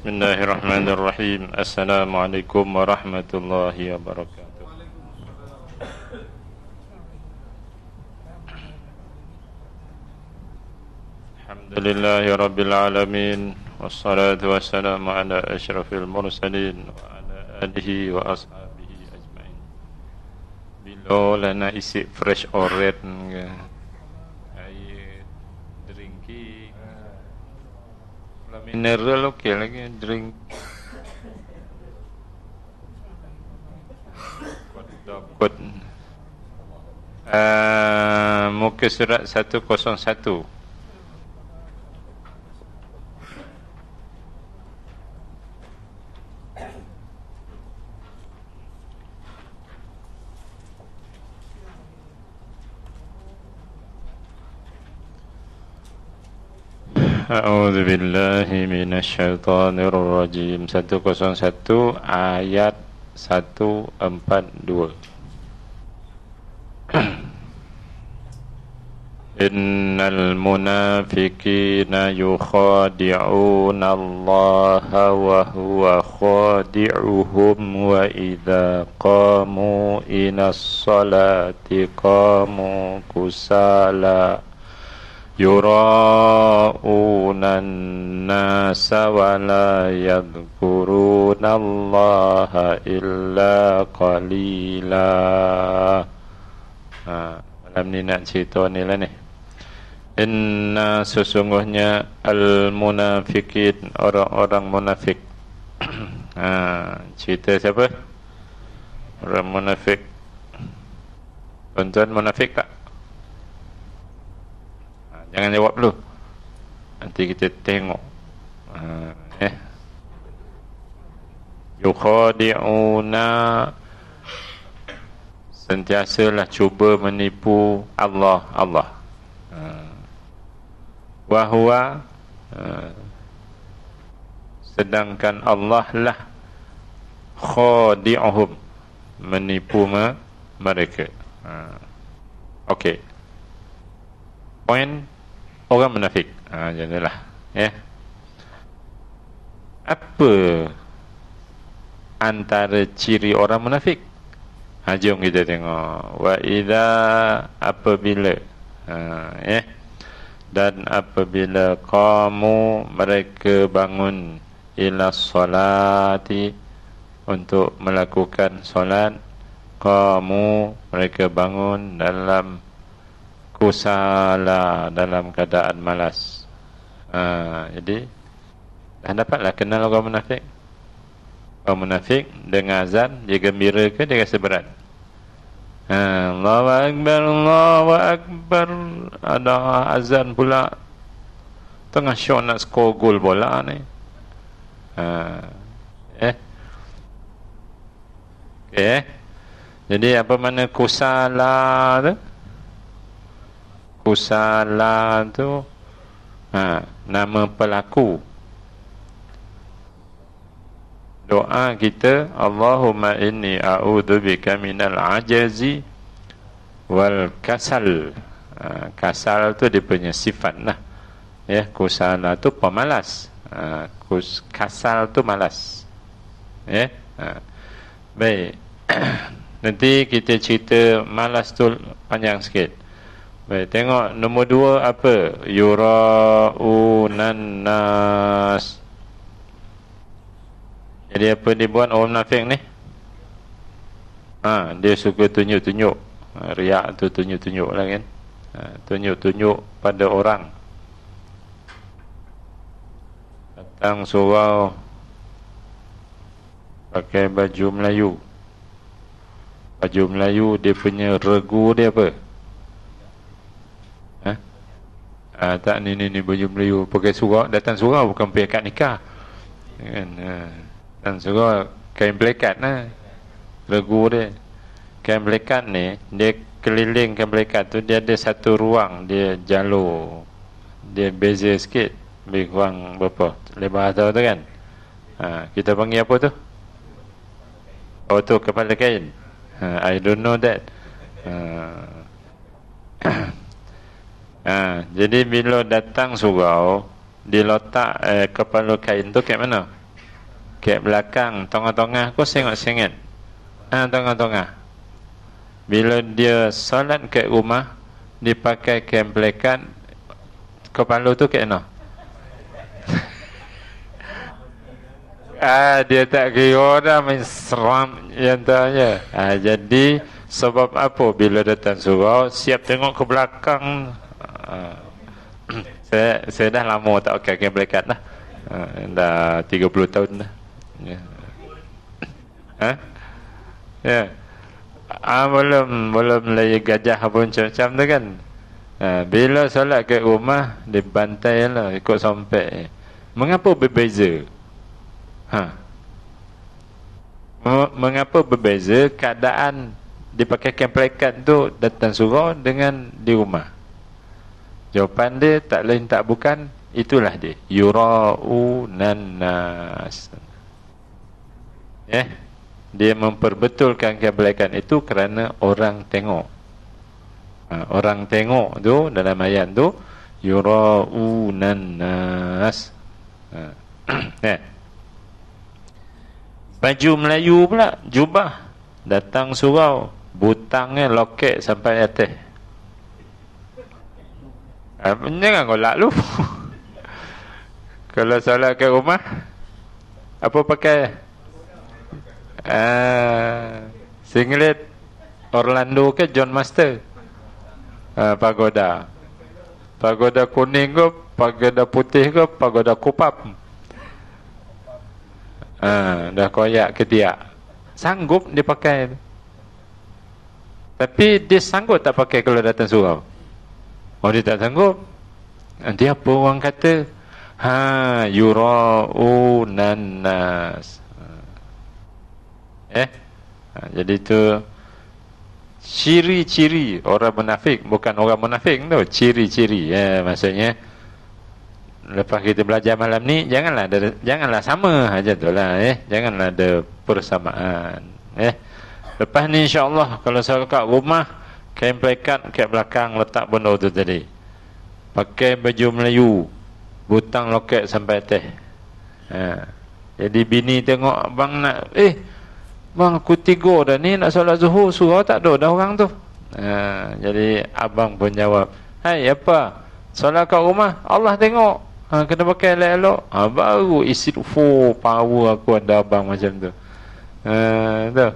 Bismillahirrahmanirrahim. Assalamualaikum warahmatullahi wabarakatuh. Alhamdulillahi rabbil alamin. Wassalatu wassalamu ala asyrafil mursalin wa ala alihi wa ashabihi ajma'in. Bila lana isi fresh orange air drinki mineral okey lagi drink kod muka surat 101. A'udzu billahi minasyaitonir rajim. 101 ayat 142. Innal munafiqina yukhadi'una Allaha wa huwa khadi'uhum wa idza qamu ilas salati qamu kusala yura'unan nasa wa la yadhkuruna Allaha illa qalila. Malam ni nak cerita ni lah ni. Inna sesungguhnya al-munafiqin, orang-orang munafik. Cerita siapa? Orang munafik. Tuan-tuan munafik tak? Jangan jawab dulu. Nanti kita tengok. Yukhadi'una, sentiasalah cuba menipu Allah. Wahuwa, sedangkan Allah lah khadi'uhum, menipu mereka. Okey. Poin orang munafik. Jadilah. Apa antara ciri orang munafik? Jom kita tengok. Wa idza, apabila, dan apabila qamu, mereka bangun, ila salati, untuk melakukan solat, qamu, mereka bangun dalam kusala, dalam keadaan malas. Jadi dah dapatlah kenal orang munafik. Orang munafik dengar azan, dia gembira ke dia rasa berat? Allahu Akbar, Allahu Akbar. Ada azan pula, tengah syok nak skor gol bola ni. Okay. Jadi apa makna kusala tu? Kusala tu nama pelaku doa kita, Allahumma inni a'udzubika minal ajazi wal kasal. Kasal tu dia punya sifat lah. Kusala tu pemalas. Kasal tu malas. Baik. Nanti kita cerita malas tu panjang sikit. Baik, tengok nombor 2 apa? Yura'unan nas. Jadi apa dia buat orang munafik ni? Dia suka tunjuk-tunjuk. Riak tu tunjuk-tunjuk lah kan. Tunjuk-tunjuk pada orang. Datang surau pakai baju Melayu. Baju Melayu, dia punya regu dia apa? Tak, ni baju Melayu. Pakai surau, datang surau bukan pergi akad nikah kan. Dan surau kain pelekat lah regu dia. Kain pelekat ni, dia keliling kain pelekat tu, dia ada satu ruang, dia jalur, dia beza sikit, lebih kurang berapa lebar tahu tu kan. Kita panggil apa tu? Oh tu kepala kain. I don't know that. Jadi bila datang surau, diletak kepala kain tu kat mana? Kat belakang, tengah-tengah kau sengit-sengit. Tengah-tengah. Bila dia solat kat rumah, dipakai kain pelekat, kepala tu kat mana? Dia tak kira dah, main seram yang tanya. Jadi sebab apa bila datang surau siap tengok ke belakang. Saya dah lama tak pakai kain pelekat dah. Dah 30 tahun dah. Ya. Belum lagi gajah pun macam-macam tu kan. Bila solat kat rumah dibantai lah ikut sampai. Mengapa berbeza? Mengapa berbeza keadaan dipakai kain pelekat tu datang surau dengan di rumah? Jawapan dia tak lain tak bukan, itulah dia, yura'unan nas. Dia memperbetulkan kain pelekat itu kerana orang tengok. Orang tengok tu dalam ayat tu yura'unan nas. Baju Melayu pula, jubah, datang surau, butangnya loket sampai atas. Jangan golak lu. Kalau solat kat rumah, apa pakai? Singlet Orlando ke John Master? Pagoda. Pagoda kuning ke, pagoda putih ke, pagoda kupap? Dah koyak ketiak. Sanggup dia pakai. Tapi dia sanggup tak pakai kalau datang surau? Dia tak sanggup. Nanti apa orang kata? Yura'unan nas. Jadi tu ciri-ciri orang munafik. Bukan orang munafik tu, ciri-ciri. Maksudnya lepas kita belajar malam ni, janganlah sama aja tu lah. Janganlah ada persamaan. Lepas ni insya-Allah kalau saya kat rumah, kain pelekat kat belakang letak benda tu tadi. Pakai baju Melayu, butang loket sampai atas. Jadi bini tengok abang nak, bang aku 3 dah ni nak solat zuhur, surau tak ada dah orang tu. Jadi abang pun jawab, hai apa? Solat kat rumah, Allah tengok. Kena pakai elok-elok. Baru isi power aku ada abang macam tu. Tu.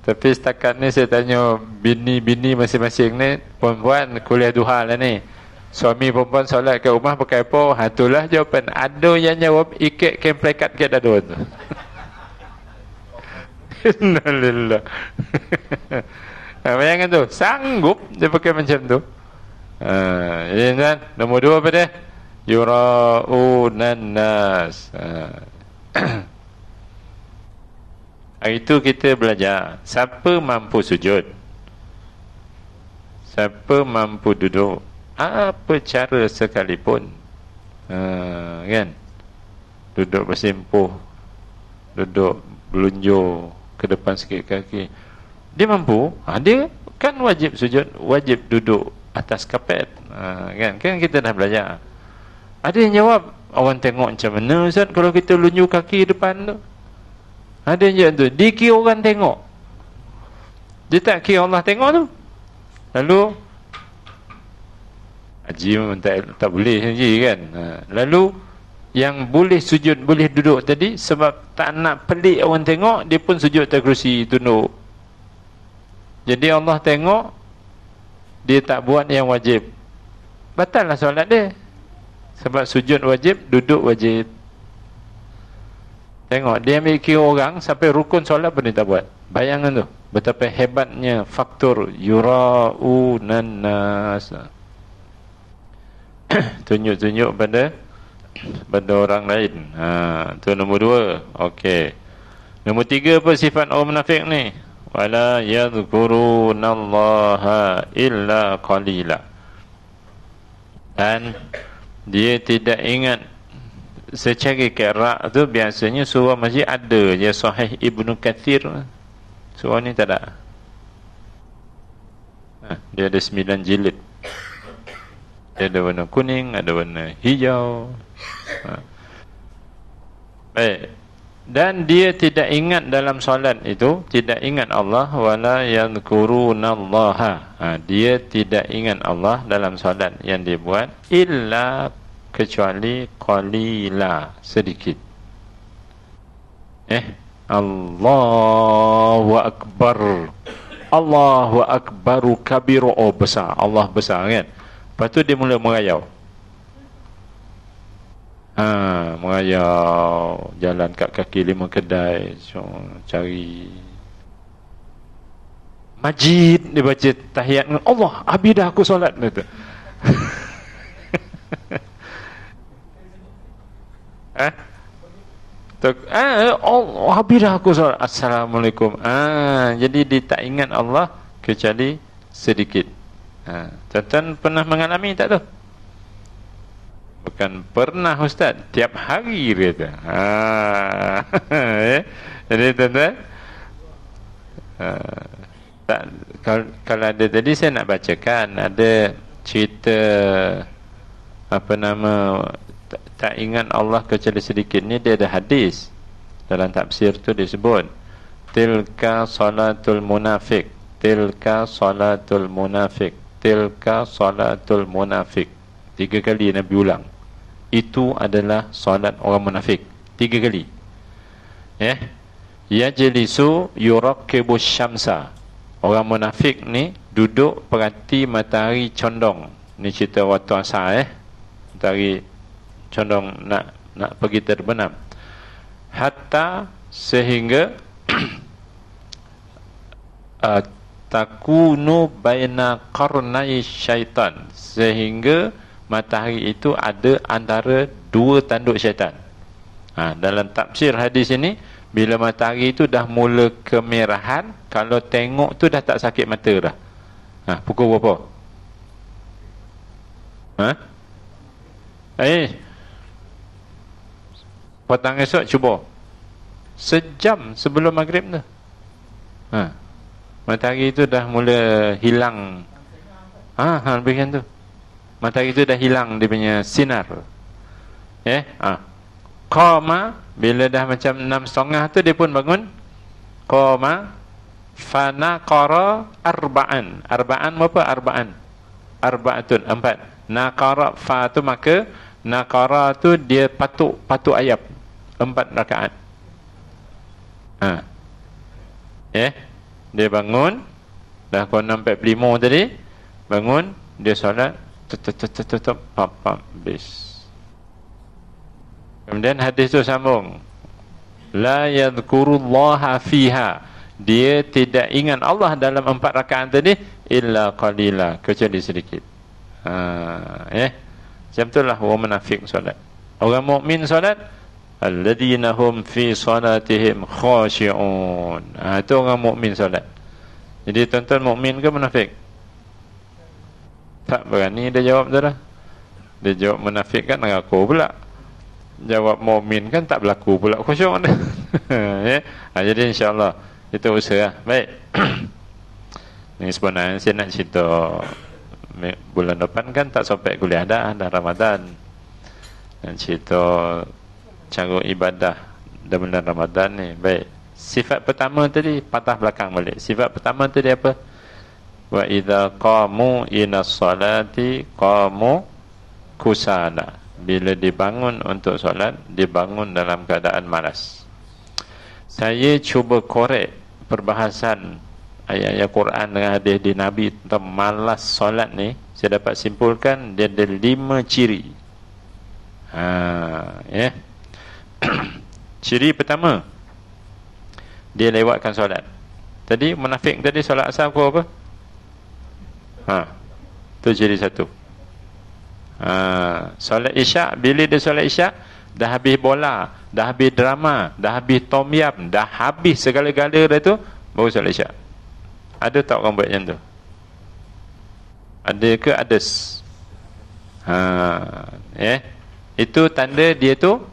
Tapi setakat ni saya tanya bini-bini masing-masing ni, perempuan kuliah duha lah ni. Suami perempuan solat kat rumah pakai apa? Itulah jawapan. Ada yang jawab ikat kain pelekat kat dada tu. Innalillah. Bayangkan tu, sanggup dia pakai macam tu. Jadi kan, nombor 2 apa dia? Yura'unan nas. Hari itu kita belajar siapa mampu sujud, siapa mampu duduk, apa cara sekalipun, kan, duduk bersimpuh, duduk belunjur ke depan sikit kaki, dia mampu. Dia kan wajib sujud, wajib duduk atas kapet. Kan kita dah belajar. Ada yang jawab, orang tengok macam mana Ustaz kalau kita lunjuk kaki depan tu? Ada yang jawab tu, dikira orang tengok. Dia tak kira Allah tengok tu. Lalu haji memang tak boleh haji kan. Lalu yang boleh sujud, boleh duduk tadi, sebab tak nak pelik orang tengok, dia pun sujud atas kerusi, tunduk. Jadi Allah tengok, dia tak buat yang wajib, batal lah solat dia. Sebab sujud wajib, duduk wajib. Tengok, dia ambil kira orang sampai rukun solat pun dia tak buat. Bayangkan tu, betapa hebatnya faktor yura'unan nas. Tunjuk-tunjuk pada orang lain. Tu nombor 2. Okey. Nombor 3 apa sifat orang munafik ni? Wala yadhkurunallaha illa qalila. Dan dia tidak ingat. Secara kirak tu biasanya surah masjid ada je, Sahih Ibnu Kathir. Surah ni tak ada. Dia ada 9 jilid. Dia ada warna kuning, ada warna hijau. Baik. Dan dia tidak ingat dalam solat itu, tidak ingat Allah. Wala yadhkurunallaha, dia tidak ingat Allah dalam solat yang dia buat, illa, kecuali qalila, sedikit. Allahu Akbar, Allahu Akbaru kabiru, oh besar, Allah besar kan. Lepas tu dia mula merayau. Merayau, jalan kat kaki 5 kedai, so, cari Majid, dia baca tahiyat, Allah, habis dah aku solat gitu. Allah, habis dah aku solat, Assalamualaikum. Jadi dia tak ingat Allah kecuali sedikit. Tuan-tuan pernah mengalami tak tu? Bukan pernah Ustaz, tiap hari dia kata. Jadi tuan-tuan, kalau ada tadi saya nak bacakan, ada cerita apa nama, tak ingat Allah kecuali sedikit ni, dia ada hadis dalam tafsir tu disebut tilka salatul munafik, tilka salatul munafik, tilka salatul munafik. 3 kali Nabi ulang, itu adalah solat orang munafik. 3 kali. Yajlisu yuraqibu syamsa. Orang munafik ni duduk perhati matahari condong. Ni cerita waktu asar. Matahari condong nak pergi terbenam. Hatta sehingga takunu baina qarnai syaitan, sehingga matahari itu ada antara 2 tanduk syaitan. Dalam tafsir hadis ini, bila matahari itu dah mula kemerahan, kalau tengok tu dah tak sakit mata dah. Pukul berapa? Petang esok cuba, sejam sebelum maghrib tu, matahari itu dah mula hilang. Lebih kan tu, matahari itu dah hilang dia punya sinar. Qama, bila dah macam 6.30 tu dia pun bangun. Qama fanaqara arba'an. Arba'an berapa? Arba'atun, 4. Naqara, fa tu maka, naqara tu dia patuk ayat, 4 rakaat. Dia bangun dah pukul 6.45 tadi, bangun, dia solat, tutup, habis. Kemudian hadis tu sambung, la yadhkurullaha fiha, dia tidak ingat Allah dalam 4 rakaat tadi, illa qalila, kecuali sedikit. Macam itulah orang munafik solat. Orang mukmin solat, alladhina hum fi salatihim khashi'un. Itu orang mukmin solat. Jadi tuan-tuan mukmin ke munafik? Tak berani dia jawab tu dah. Dia jawab munafik kan mengaku pula. Jawab mukmin kan tak berlaku pula khusyuk dah. Jadi insya-Allah kita usaha. Baik. Ini sebenarnya saya nak cerita bulan depan kan tak sampai kuliah dah Ramadan. Dan cerita cara ibadah dalam bulan Ramadan ni. Baik. Sifat pertama tadi patah belakang balik. Sifat pertama tadi apa? Wa idza qamu ila salati qamu kusala. Bila dibangun untuk solat, dibangun dalam keadaan malas. Saya cuba korek perbahasan ayat-ayat Quran dengan hadis di Nabi tentang malas solat ni. Saya dapat simpulkan dia ada 5 ciri. Ciri pertama, dia lewatkan solat. Tadi munafik tadi solat asar pukul apa? Tu ciri satu. Solat isyak, bila dia solat isyak, dah habis bola, dah habis drama, dah habis tom yam, dah habis segala-gala dah tu, baru solat isyak. Ada tak orang buat macam tu? Ada ke ades? Itu tanda dia tu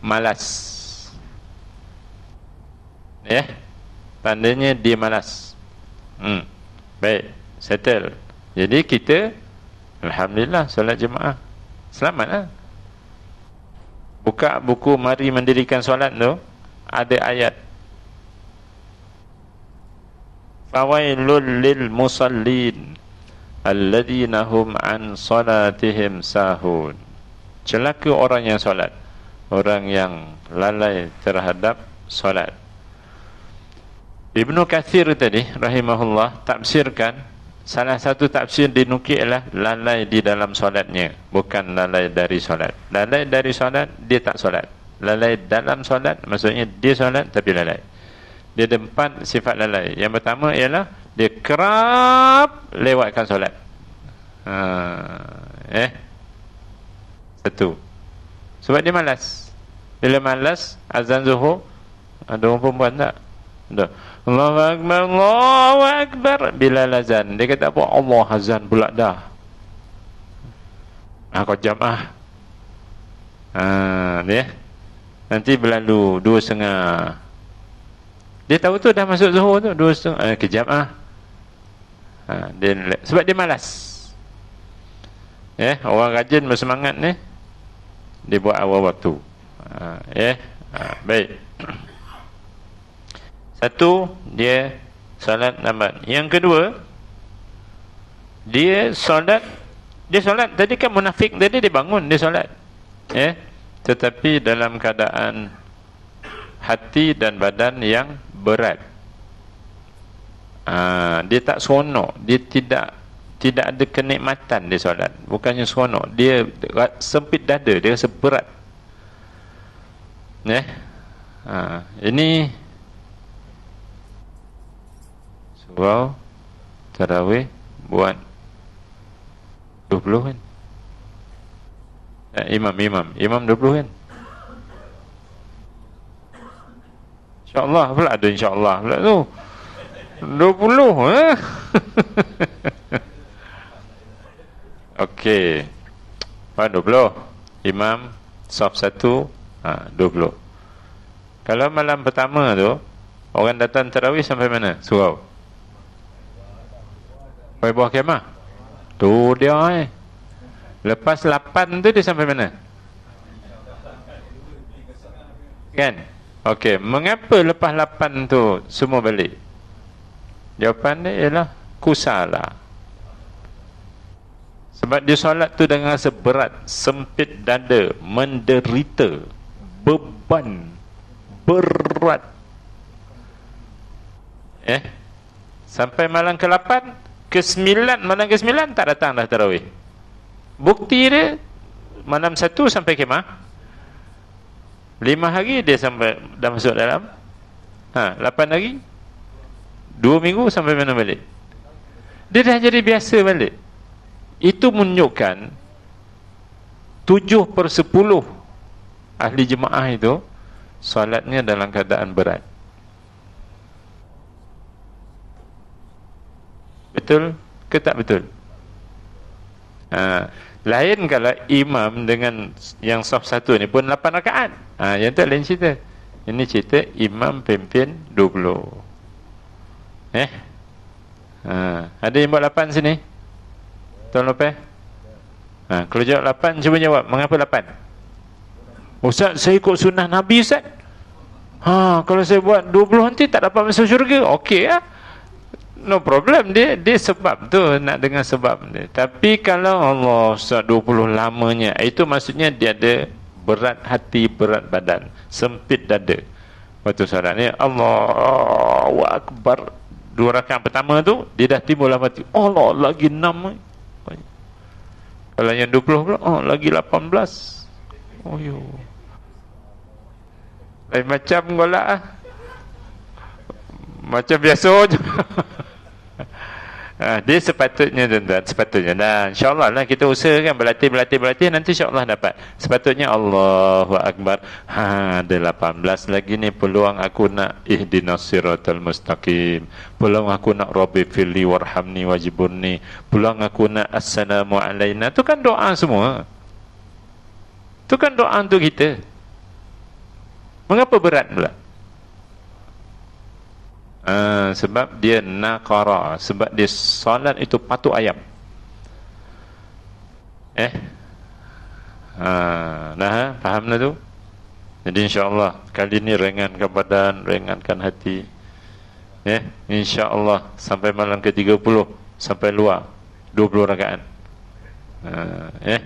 malas. Tandanya dia malas. Baik, settle. Jadi kita alhamdulillah solat jemaah, selamat lah. Buka buku Mari Mendirikan Solat tu, ada ayat fawailul lil musallin alladhina hum an salatihim sahun. Celaka orang yang solat, orang yang lalai terhadap solat. Ibnu Katsir tadi rahimahullah tafsirkan, salah satu tafsir dinukil ialah lalai di dalam solatnya, bukan lalai dari solat. Lalai dari solat dia tak solat. Lalai dalam solat maksudnya dia solat tapi lalai. Dia ada 4 sifat lalai. Yang pertama ialah dia kerap lewatkan solat. Satu, sebab dia malas. Bila malas azan zuhur, ada orang perempuan tak? Ada. Allahu Akbar, Allahu Akbar. Bila azan, dia kata apa? Allah azan pula dah. Kau jam'ah. Dia nanti berlalu 2.30. Dia tahu tu dah masuk zuhur tu 2.30. Ke jam'ah. Sebab dia malas. Orang rajin bersemangat ni, dia buat awal waktu. Baik. Satu, dia solat lambat. Yang kedua, dia solat tadi kan munafik tadi, dia bangun, dia solat. Tetapi dalam keadaan hati dan badan yang berat. Dia tak seronok, dia tidak ada kenikmatan dia solat. Bukannya seronok, dia sempit dada, dia rasa berat. Ini surau tarawih buat 20 kan? Imam 20 kan? InsyaAllah pula ada insyaAllah pula tu 20 Okey, 20 imam saf 1 20. Kalau malam pertama tu orang datang tarawih sampai mana? Surau sampai bawah kemah tu dia. Lepas 8 tu dia sampai mana? Kan? Okey, mengapa lepas 8 tu semua balik? Jawapan dia ialah kusala. Sebab dia solat tu dengan rasa berat, sempit dada, menderita, beban, berat. Sampai malam ke-8, ke-9, malam ke-9 tak datang dah tarawih. Bukti dia malam 1 sampai kemah, 5 hari dia sampai dah masuk dalam 8 hari, 2 minggu sampai mana balik. Dia dah jadi biasa balik. Itu menunjukkan 7/10 ahli jemaah itu solatnya dalam keadaan berat. Betul ke tak betul? Lain kalau imam dengan yang saf 1 ni pun 8 rakaat. Yang tu lain cerita. Ini cerita imam pimpin 20. Ada yang buat 8 sini? Tuan Lopez? Kalau jawab 8, cuba jawab. Mengapa 8? Ustaz, saya ikut sunnah Nabi, Ustaz. Kalau saya buat 20 nanti tak dapat masuk syurga. Okey lah. No problem, dia sebab tu, nak dengar sebab dia. Tapi kalau Allah Ustaz 20 lamanya, itu maksudnya dia ada berat hati, berat badan, sempit dada. Waktu solat ni Allahu Akbar 2 rakaat pertama tu dia dah timbul dalam hati, Allah lagi 6. Kalau yang 20 pula, lagi 18. Lain macam golak macam biasa je. Dia sepatutnya tuan-tuan, sepatutnya dan insyaAllah lah kita usahakan berlatih nanti insyaAllah dapat. Sepatutnya Allahu Akbar, ada 18 lagi ni peluang aku nak ihdinas siratal mustaqim, peluang aku nak Rabbi firli warhamni wajiburni, peluang aku nak assalamu alaina. Tu kan doa semua, tu kan doa untuk kita. Mengapa berat pula? Sebab dia naqara, sebab dia solat itu patuk ayam. Faham lah tu? Jadi insya-Allah kali ini ringankan badan, ringankan hati. Ya, insya-Allah sampai malam ke-30 sampai luar 20 rakaat. Ya.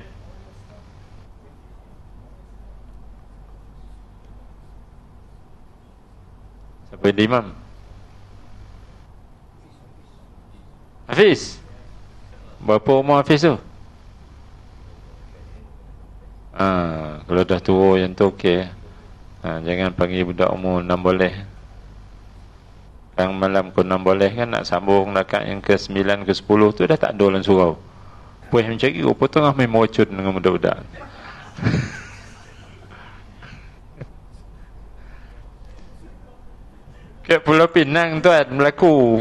Sampai di imam. Hafiz. Berapa umur Hafiz tu? Kalau dah tua yang tu okey. Jangan panggil budak umur 6 boleh. Yang malam ke 6 boleh kan nak sambung rakaat yang ke-9 ke-10 tu dah tak ada dalam surau. Puas mencari rupa tengah main mocun dengan budak-budak. Kat Pulau Pinang tuan berlaku.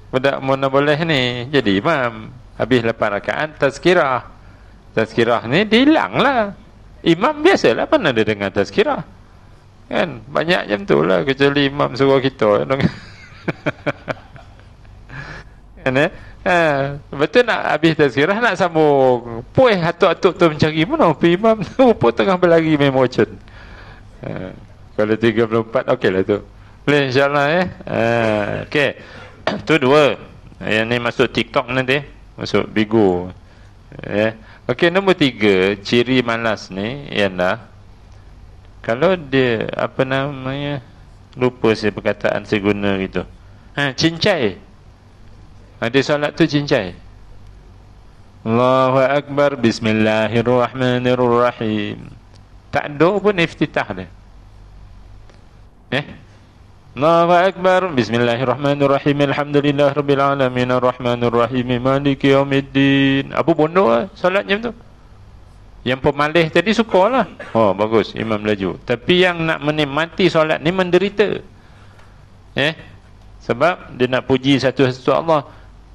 Budak mana boleh ni jadi imam. Habis lepas rakaat tazkirah. Tazkirah ni dihilang lah. Imam biasalah mana dia dengar tazkirah. Kan banyak jam tu lah kecuali imam suruh kita. Kan betul nak habis tazkirah nak sambung. Puih atuk-atuk tu mencari mana imam tu rupa tengah berlari main mocun. Kalau 34 okey lah tu. Boleh insyaAllah okey. Tu dua. Yang ni masuk TikTok nanti. Masuk Bigo. Okey, nombor 3. Ciri malas ni ialah kalau dia apa namanya, lupa saya perkataan saya guna gitu. Cincai. Dia solat tu cincai. Allahu Akbar, Bismillahirrahmanirrahim. Tak ada pun iftitah dia. Allahu Akbar, Bismillahirrahmanirrahim, Alhamdulillah Rabbil Alamin, Ar-Rahmanir-Rahim, Maliki Yawmiddin. Apa bondo lah solat macam tu. Yang pemalih tadi sukalah. Oh bagus, imam laju. Tapi yang nak menikmati solat ni menderita. Sebab dia nak puji satu-satu Allah.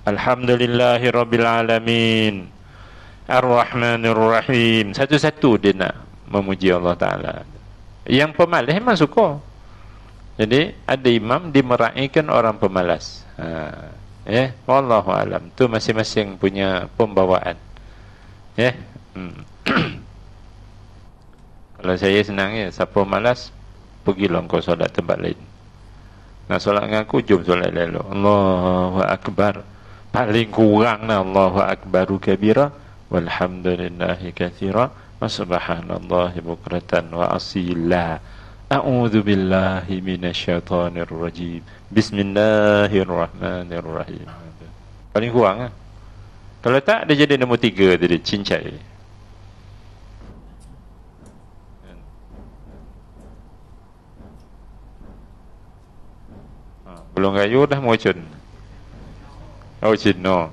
Alhamdulillahi Rabbil Alamin, Ar-Rahmanir-Rahim. Satu-satu dia nak memuji Allah Ta'ala. Yang pemalih memang suka. Jadi ada imam dimeraikan orang pemalas. Wallahu alam. Tu masing-masing punya pembawaan. Kalau saya senang siapa malas pergilah kau solat tempat lain. Nak solat dengan aku, jom solat lalu. Allahu Akbar. Paling kurang lah Allahu Akbaru kabira walhamdulillahi katsira wa subhanallahi bukratan wa asila. A'udzu billahi minasyaitonir rajim. Bismillahirrahmanirrahim. Paling kurang lah. Kalau tak dia jadi nombor 3 tadi, cincai. Belum gayu dah mocun. Oh Cina.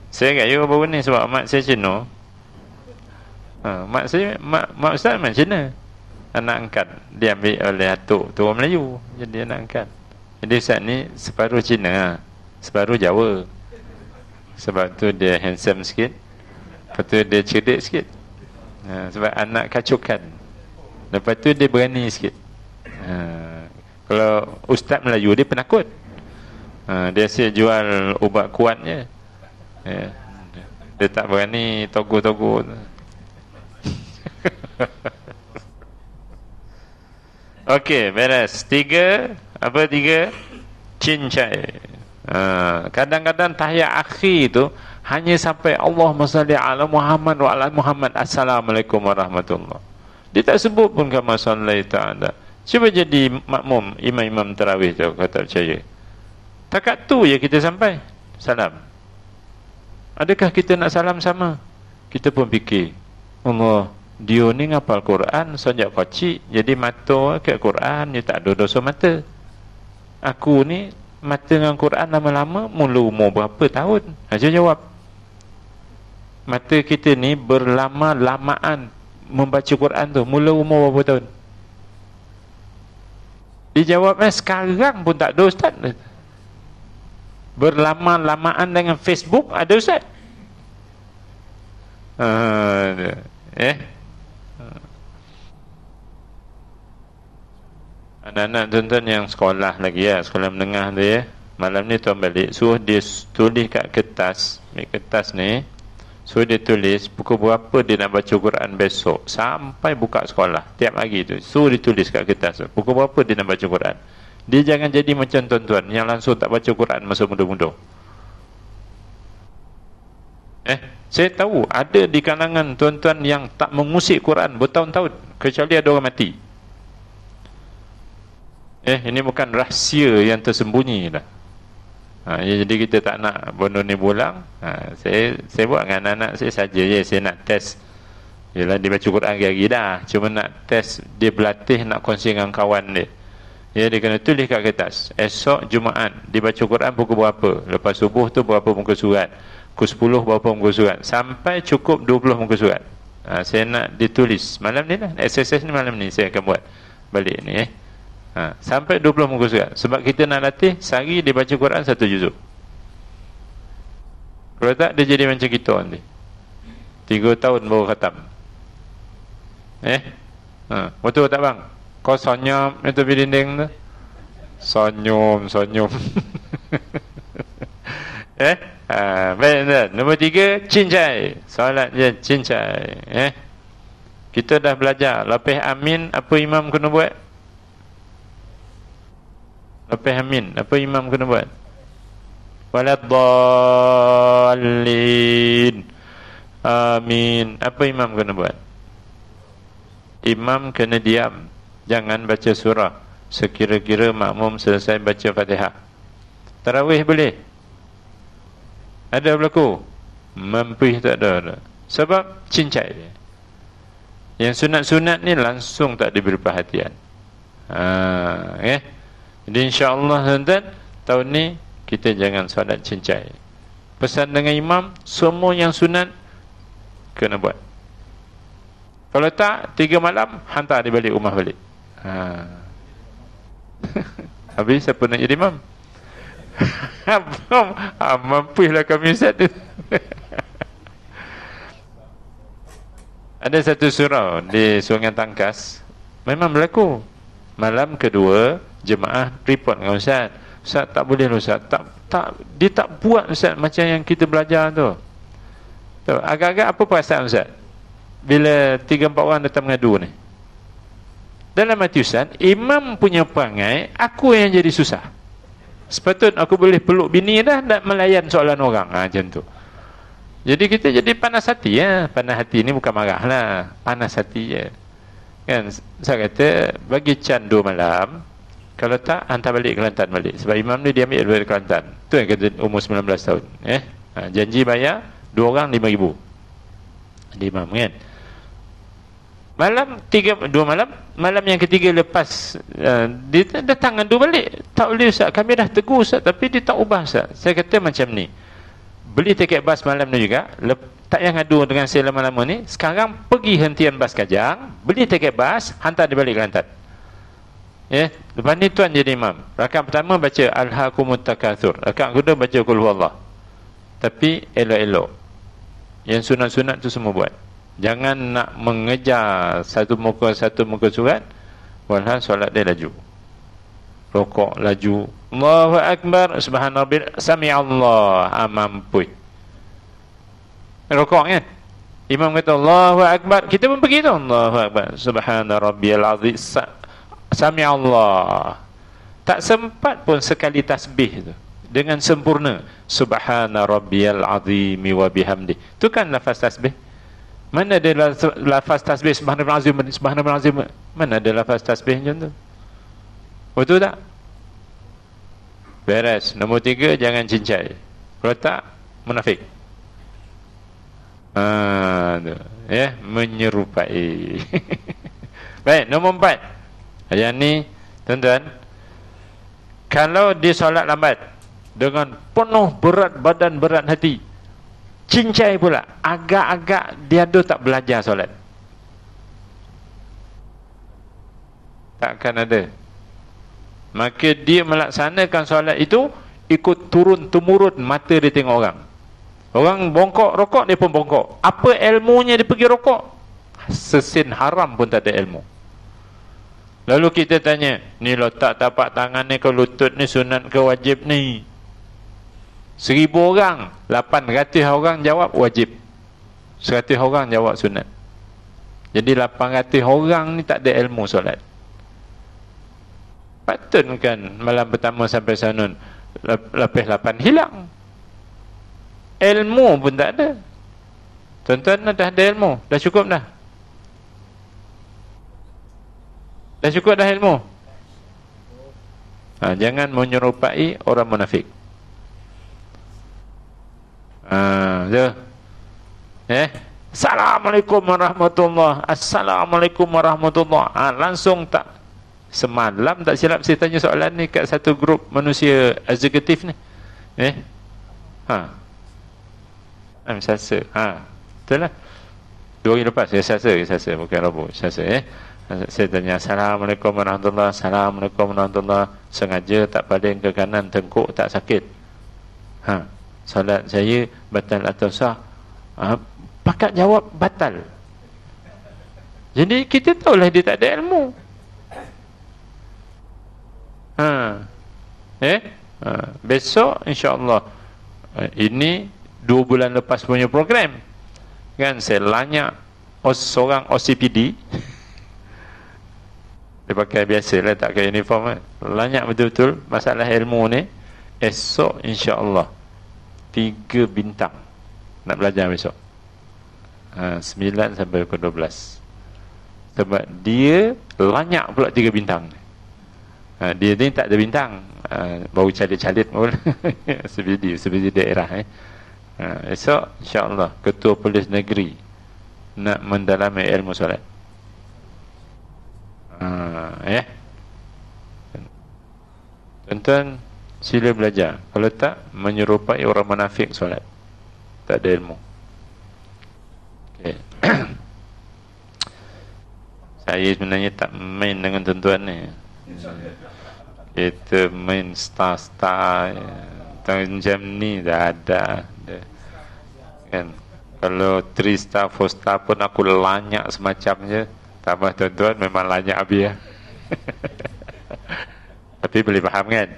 Saya gayu baru ni sebab mak saya Cina. Mak saya mak ustaz mak Cina. Anak angkat dia ambil oleh atuk tu orang Melayu, jadi anak angkat. Jadi ustaz ni separuh Cina, separuh Jawa. Sebab tu dia handsome sikit, lepas tu dia cerdik sikit. Sebab anak kacukan. Lepas tu dia berani sikit. Kalau ustaz Melayu dia penakut. Dia asyik jual ubat kuatnya. Dia tak berani togo-togo. Okey, beres. 3. Apa 3? Cincai. Kadang-kadang tahiyat akhir tu hanya sampai Allahumma salli ala Muhammad wa ala Muhammad, Assalamualaikum warahmatullahi. Dia tak sebut pun kama sallaita ala. Cuba jadi makmum imam-imam tarawih tu, kau tak percaya. Takat tu ya kita sampai salam. Adakah kita nak salam sama? Kita pun fikir, Allah, dia ni ngapal Quran sejak kecil, jadi mata ke Quran dia tak ada dosa mata. Aku ni mata dengan Quran lama-lama, mula umur berapa tahun? Aja jawab. Mata kita ni berlama-lamaan membaca Quran tu, mula umur berapa tahun? Dijawabnya sekarang pun tak ada ustaz. Berlama-lamaan dengan Facebook ada ustaz? Anak-anak tuan-tuan yang sekolah lagi sekolah menengah tu malam ni tuan balik suruh dia tulis kat kertas ni So dia tulis pukul berapa dia nak baca Quran besok sampai buka sekolah tiap hari tu. So dia tulis kat kertas pukul berapa dia nak baca Quran. Dia jangan jadi macam tuan-tuan yang langsung tak baca Quran masa muda-muda. Saya tahu ada di kalangan tuan-tuan yang tak mengusik Quran bertahun-tahun kecuali ada orang mati. Ini bukan rahsia yang tersembunyi lah. Jadi kita tak nak benda ni pulang. Saya buat dengan anak-anak saya saja je. Saya nak test. Yelah dia baca Quran hari-hari dah. Cuma nak test dia berlatih nak kongsi dengan kawan dia. Dia kena tulis kat kertas. Esok Jumaat dia baca Quran pukul berapa. Lepas subuh tu berapa muka surat. Pukul 10 berapa muka surat. Sampai cukup 20 muka surat. Saya nak ditulis. Malam ni lah. Exercise ni malam ni saya akan buat. Balik ni sampai 20 muka surat. Sebab kita nak latih sehari dia baca Quran 1 juzuk. Kalau tak dia jadi macam kita nanti 3 tahun baru khatam. Betul tak bang? Kau senyum itu tepi dinding tu. Senyum baik tuan. Nombor 3 cincai. Solat je cincai. Kita dah belajar lapis amin apa imam kena buat? Lepas amin, apa imam kena buat? Waladdallin. Amin. Apa imam kena buat? Imam kena diam. Jangan baca surah sekira-kira makmum selesai baca Fatihah. Tarawih boleh? Ada berlaku? Mampih tak ada. Sebab cincai dia. Yang sunat-sunat ni langsung tak diberi perhatian. Jadi insya-Allah tuan-tuan, tahun ni kita jangan solat cincai. Pesan dengan imam, semua yang sunat kena buat. Kalau tak, 3 malam hantar dia balik rumah balik. Habis siapa nak jadi imam? Mampulah kami Ustaz. Ada satu surau di Sungai Tangkas memang berlaku. Malam kedua jemaah report dengan Ustaz. Ustaz tak boleh Ustaz. Dia tak buat Ustaz macam yang kita belajar tu. Agak-agak apa perasaan Ustaz bila 3-4 orang datang mengadu ni? Dalam hati Ustaz, imam punya perangai, aku yang jadi susah. Sepatutnya aku boleh peluk bini dah dan melayan soalan orang. Macam tu. Jadi kita jadi panas hati ya. Panas hati ni bukan marah lah. Panas hati je. Kan saya kata bagi can 2 malam, kalau tak hantar balik Kelantan balik. Sebab imam ni dia ambil dari Kelantan. Tu yang kata umur 19 tahun. Janji bayar 2 orang 5,000. Dia imam kan. Malam 2 malam, malam yang ketiga lepas dia datang ngadu balik. Tak boleh Ustaz, kami dah tegur Ustaz, tapi dia tak ubah Ustaz. Saya kata macam ni. Beli tiket bas malam ni juga, tak payah ngadu dengan saya lama-lama ni. Sekarang pergi hentian bas Kajang, beli tiket bas, hantar dia balik Kelantan. Lepas ni tuan jadi imam. Rakaat pertama baca Alhaakumut Takatsur. Rakaat kedua baca Qul Huwallah. Tapi elok-elok. Yang sunat-sunat tu semua buat. Jangan nak mengejar satu muka surat. Walhal solat dia laju. Rokok laju. Allahu Akbar. Subhanallah. Sami'allah. Mampu. Rokok kan? Imam kata Allahu Akbar. Kita pun pergi tu. Allahu Akbar. Subhana rabbiyal azim. Sami'allah. Tak sempat pun sekali tasbih tu dengan sempurna. Subhana rabbiyal azim wa bihamdi. Tu kan lafaz tasbih. Mana ada lafaz tasbih subhanallah azim, subhanallah azim? Mana ada lafaz tasbih macam tu? Betul tak? Beres. Nombor 3, jangan cincai. Kalau tak, munafik. Menyerupai. Baik, nombor 4. Yang ni, tuan-tuan, kalau dia solat lambat dengan penuh berat badan, berat hati, cincai pula, agak-agak dia tu tak belajar solat. Takkan ada. Maka dia melaksanakan solat itu ikut turun-temurun mata dia tengok orang. Orang bongkok rokok, dia pun bongkok. Apa ilmunya dia pergi rokok? Sesin haram pun tak ada ilmu. Lalu kita tanya, ni letak tapak tangan ni ke lutut ni sunat ke wajib ni? 1,000 orang, 800 orang jawab wajib. 100 orang jawab sunat. Jadi 800 orang ni tak ada ilmu solat. Patut kan malam pertama sampai sanun lepas 8 hilang. Ilmu pun tak ada. Tuan-tuan dah ada ilmu, dah cukup dah. Dah cukup dah ilmu. Jangan menyerupai orang munafik. Assalamualaikum warahmatullahi. Assalamualaikum warahmatullahi. Langsung tak. Semalam tak silap saya tanya soalan ni kat satu grup manusia eksekutif ni. Selasa. Betul lah. 2 hari lepas Selasa bukan Rabu. Selasa saya tanya Assalamualaikum warahmatullahi. Assalamualaikum warahmatullahi. Sengaja tak paling ke kanan, tengkuk tak sakit. Solat saya batal atau sah? Pakat jawab batal. Jadi kita tahulah dia tak ada ilmu. Besok insya-Allah, ini 2 bulan lepas punya program kan, saya lanyak seorang OCPD. Dia pakai biasalah, tak pakai uniform. Lanyak betul-betul masalah ilmu ni. Esok insya-Allah 3 bintang nak belajar besok. 9 sampai pukul 12. Sebab dia lanyak pula 3 bintang. Dia ni tak ada bintang, baru calit-calit pun. Sebiji daerah. Esok insya-Allah Ketua Polis Negeri nak mendalami ilmu solat. Tuan-tuan sila belajar. Kalau tak, menyerupai orang munafik solat, tak ada ilmu. Okay. Saya sebenarnya tak main dengan tuan-tuan ni. Kita main star-star jam ni dah ada kan. Kalau 3 star 4 star pun aku lanyak semacamnya. Tambah tuan-tuan memang lanyak habis ya. Tapi boleh faham kan?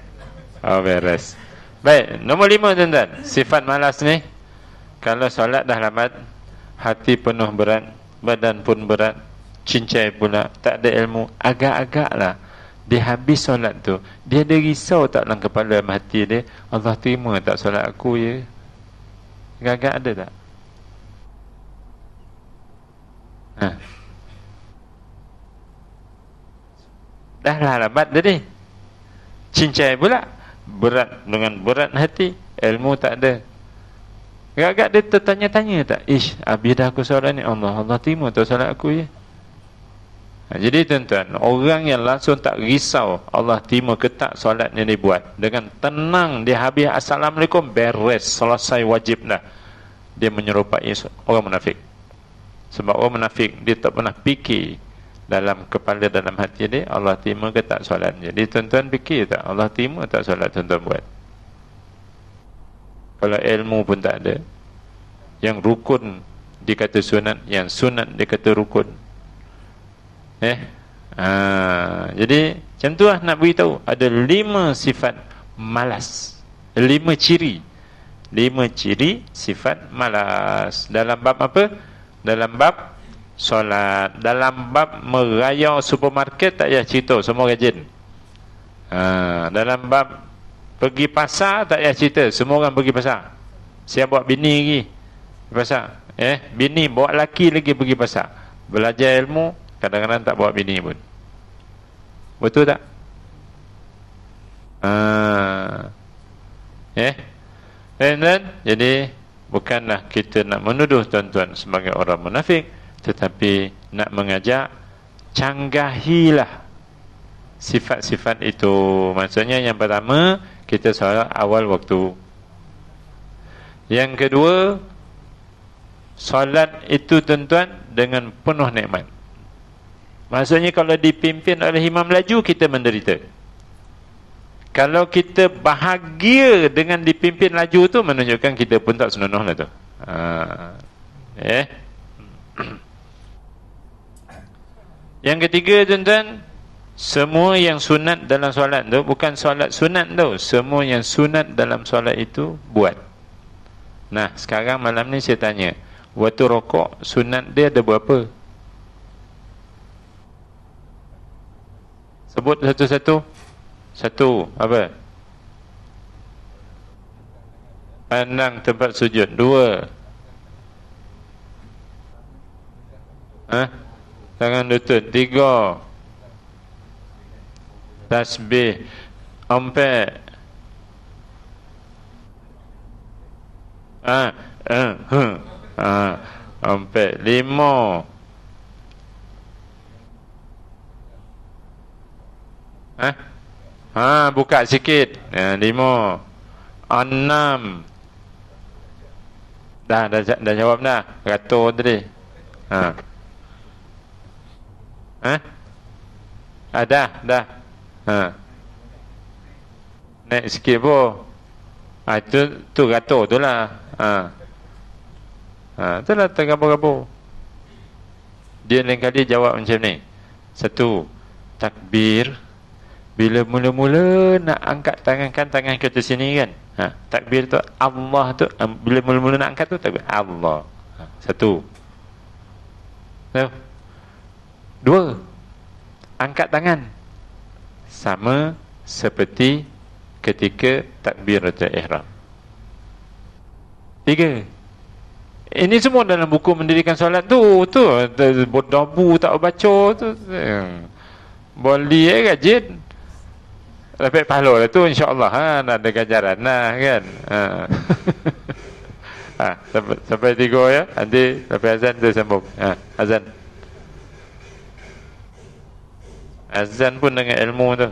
Beres. Baik, nombor 5 tuan-tuan, sifat malas ni. Kalau solat dah lambat, hati penuh berat, badan pun berat, cincai pula, tak ada ilmu, agak-agak lah dia habis solat tu, dia ada risau tak dalam kepala hati dia, Allah terima tak solat aku ya? Agak-agak ada tak? Dah lah lambat tadi, cincai pula, berat dengan berat hati, ilmu tak ada. Agak-agak dia tertanya-tanya tak, habis dah aku solat ni, Allah terima tak solat aku ya? Jadi tuan-tuan, orang yang langsung tak risau Allah terima ke tak solat yang dia buat, dengan tenang dia habis Assalamualaikum, beres, selesai, wajib dah, dia menyerupai orang munafik. Sebab orang munafik dia tak pernah fikir dalam kepala, dalam hati dia, Allah terima ke tak solat. Jadi tuan-tuan fikir tak, Allah terima tak solat tuan-tuan buat? Kalau ilmu pun tak ada, yang rukun dikata sunat, yang sunat dikata rukun. Jadi macam tu lah nak beritahu. Ada 5 sifat malas, 5 ciri sifat malas. Dalam bab apa? Dalam bab solat. Dalam bab meraya supermarket tak payah cerita, semua rajin. Dalam bab pergi pasar tak payah cerita, semua orang pergi pasar. Siapa bawa bini lagi pasar, bini bawa laki lagi pergi pasar. Belajar ilmu kadang-kadang tak bawa bini pun. Betul tak? Dan jadi bukanlah kita nak menuduh tuan-tuan sebagai orang munafik, tetapi nak mengajak canggahilah sifat-sifat itu. Maksudnya yang pertama, kita solat awal waktu. Yang kedua, solat itu tuan-tuan dengan penuh nikmat. Maksudnya kalau dipimpin oleh imam laju, kita menderita. Kalau kita bahagia dengan dipimpin laju tu, menunjukkan kita pun tak senonoh lah tu. Yang ketiga tuan-tuan, semua yang sunat dalam solat tu, bukan solat sunat tu, semua yang sunat dalam solat itu buat. Nah, sekarang malam ni saya tanya, Waktu rokok sunat dia ada berapa? Sebut satu-satu. Satu, apa? Pandang tempat sujud. Dua, tangan lutut. Tiga, tasbih. Empat, empat. Lima, buka sikit. Lima. Enam. Dah jawab dah. Ratus tadi. Dah. Naik sikit pun. Tu ratus tu lah. Tu lah tergabur-gabur. Dia lain kali jawab macam ni. Satu, takbir. Bila mula-mula nak angkat tangan ke atas sini kan, takbir tu Allah tu, bila mula-mula nak angkat tu takbir Allah. Satu. Dua, angkat tangan sama seperti ketika takbiratul ihram. Tiga, ini semua dalam buku mendirikan solat tu berdabu tak baca tu, boleh rajin dapat pahala lah tu, insyaAllah nak ada ganjaran lah kan. Sampai 3 ya. Nanti sampai azan tu sambung. Azan pun dengan ilmu tu.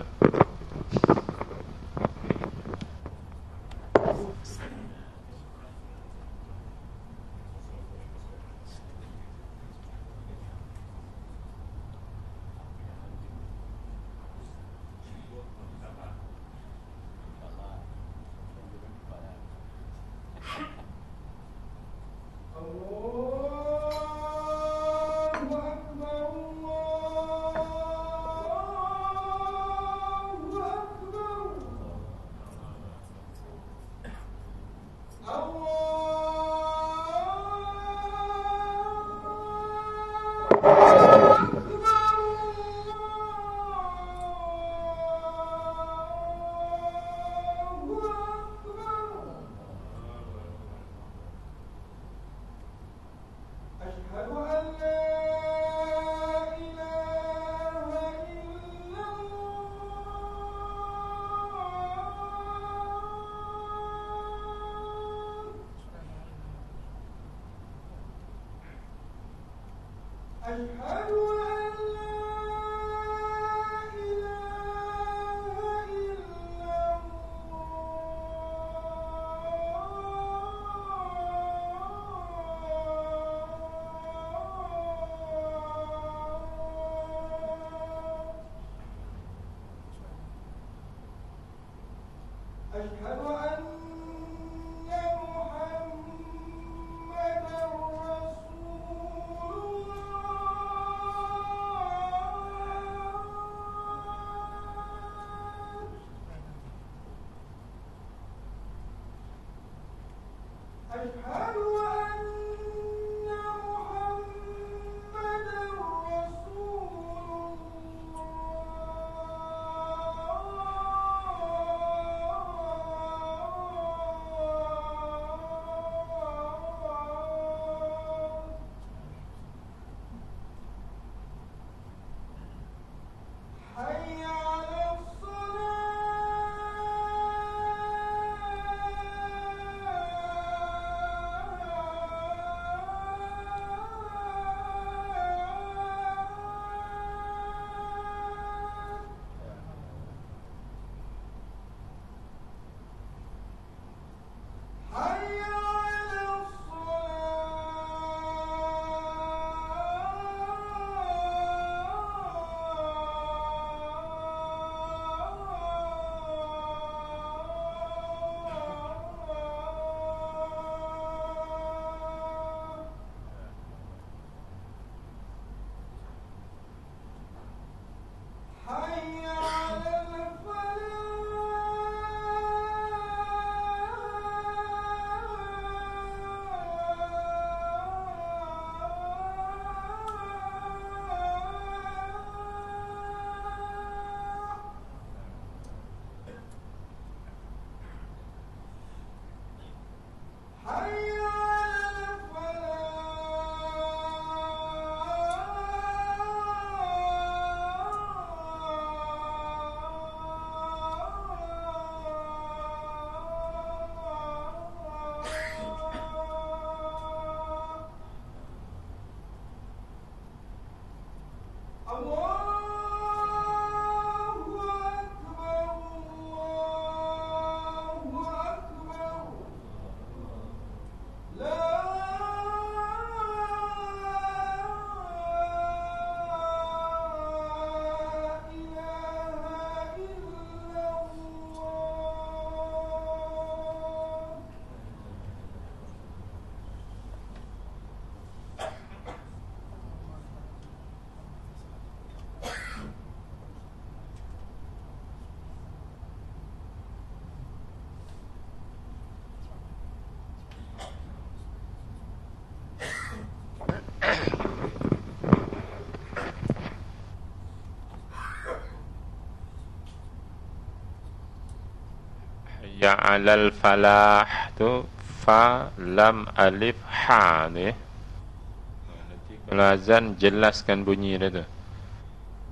hayya 'alal falah tu fa lam alif ha tu, nanti kalau azan jelaskan bunyi dia tu.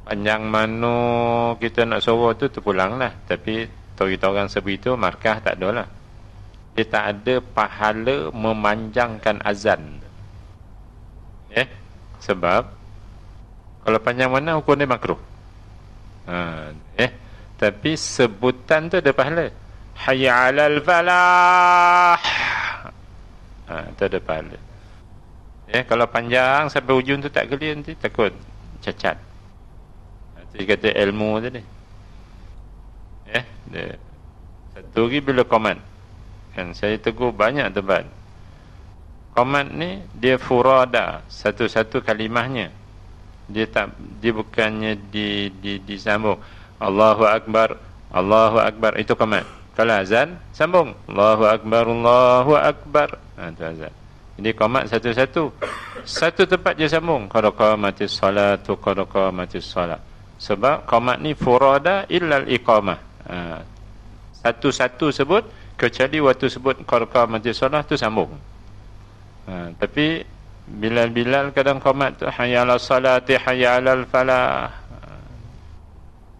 Panjang mana kita nak suruh tu terpulanglah, tapi kita orang sebegitu markah tak ada lah. Dia tak ada pahala memanjangkan azan. Sebab kalau panjang mana hukum dia makruh. Tapi sebutan tu ada pahala. Hayya 'alal falah. Tu ada pahala. Kalau panjang sampai ujung tu tak clear, nanti takut cacat. Dia kata ilmu tadi. Satu lagi bila komat. Kan saya tegur banyak tempat. Komat ni dia furada, satu-satu kalimahnya. Dia bukannya disambung. Allahu akbar, Allahu akbar, itu komat. Kalau azan sambung Allahu akbar, Allahu akbar. Itu azan. Jadi komat satu-satu. Satu tempat je sambung. Qad qamatis salatu, qad qamatis salat. Sebab komat ni furada illal iqamah. Satu-satu sebut, kecuali waktu sebut qad qamatis salat tu sambung. Tapi Bilal kadang komat tu hayya 'alas salati, hayya 'alal falah.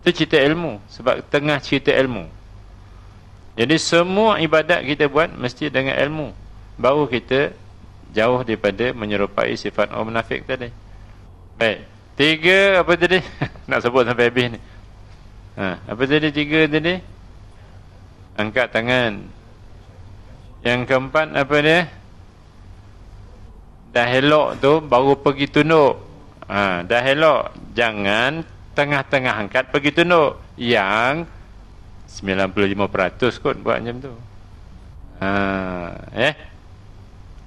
Itu cerita ilmu, sebab tengah cerita ilmu. Jadi semua ibadat kita buat mesti dengan ilmu, baru kita jauh daripada menyerupai sifat orang munafik tadi. Baik, 3 apa tadi? Nak sebut sampai habis ni. Apa tadi 3 tadi? Angkat tangan. Yang keempat apa dia? Dah elok tu baru pergi tunduk. Dah elok, jangan tengah-tengah angkat pergi tunduk. Yang 95% kot buat macam tu.